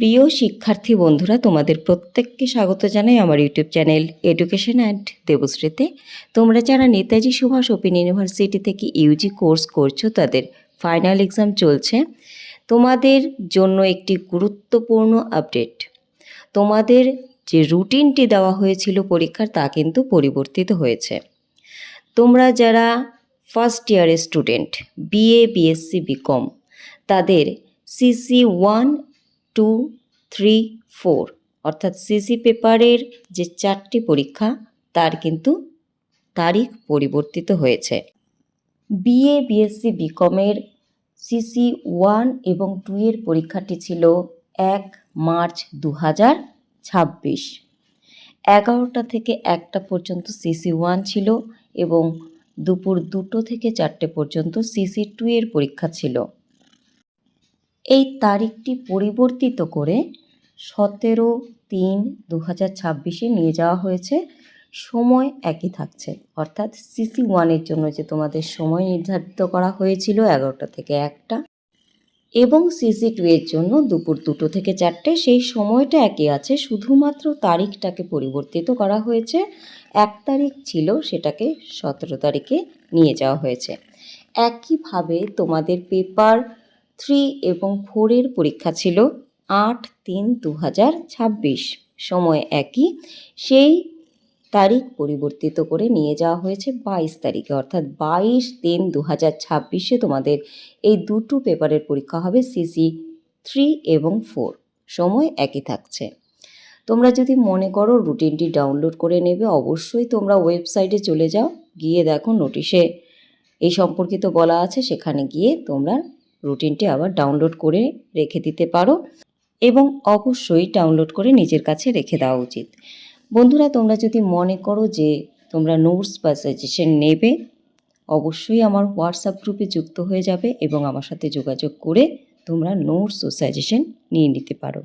প্রিয় শিক্ষার্থী বন্ধুরা, তোমাদের প্রত্যেককে স্বাগত জানাই আমার ইউটিউব চ্যানেল এডুকেশন অ্যান্ড দেবশ্রীতে। তোমরা যারা নেতাজি সুভাষ ওপেন ইউনিভার্সিটি থেকে ইউজি কোর্স করছো, তাদের ফাইনাল এক্সাম চলছে। তোমাদের জন্য একটি গুরুত্বপূর্ণ আপডেট। তোমাদের যে রুটিনটি দেওয়া হয়েছিল পরীক্ষার, তা কিন্তু পরিবর্তিত হয়েছে। তোমরা যারা ফার্স্ট ইয়ারের স্টুডেন্ট, বিএ, বিএসসি, বিকম, তাদের সিসি 1, 2, 3, 4 অর্থাৎ সিসি পেপারের যে 4টি পরীক্ষা, তার কিন্তু তারিখ পরিবর্তিত হয়েছে। বিএ, বিএসসি, বিকমের সিসি 1 এবং 2 এর পরীক্ষাটি ছিল 1 মার্চ 2026। 11টা থেকে 1টা পর্যন্ত সিসি 1 ছিল এবং দুপুর 2টো থেকে 4টে পর্যন্ত সিসি 2 এর পরীক্ষা ছিল। এই তারিখটি পরিবর্তিত করে 17/3/2026 নিয়ে যাওয়া হয়েছে। সময় একই থাকছে, অর্থাৎ সিসি 1-এর জন্য যে তোমাদের সময় নির্ধারিত করা হয়েছিল 11টা থেকে 1টা, এবং সিসি 2 এর জন্য দুপুর 2টো থেকে 4টে, সেই সময়টা একই আছে, শুধুমাত্র তারিখটাকে পরিবর্তিত করা হয়েছে। 1 তারিখ ছিল, সেটাকে 17 তারিখে নিয়ে যাওয়া হয়েছে। একইভাবে তোমাদের পেপার 3 এবং 4 এর পরীক্ষা ছিল 8/3/2026, সময় একই, সেই তারিখ পরিবর্তিত করে নিয়ে যাওয়া হয়েছে 22 তারিখে, অর্থাৎ 22/3/2026 তোমাদের এই দুটো পেপারের পরীক্ষা হবে, সিসি 3 এবং 4, সময় একই থাকছে। তোমরা যদি মনে করো রুটিনটি ডাউনলোড করে নেবে, অবশ্যই তোমরা ওয়েবসাইটে চলে যাও, গিয়ে দেখো নোটিশে এই সম্পর্কিত বলা আছে, সেখানে গিয়ে তোমরা রুটিনটি আবার ডাউনলোড করে রেখে দিতে পারো, এবং অবশ্যই ডাউনলোড করে নিজের কাছে রেখে দেওয়া উচিত। বন্ধুরা, তোমরা যদি মনে করো যে তোমরা নোটস বা সাজেশন নেবে, অবশ্যই আমার হোয়াটসঅ্যাপ গ্রুপে যুক্ত হয়ে যাবে এবং আমার সাথে যোগাযোগ করে তোমরা নোটস ও সাজেশন নিয়ে নিতে পারো।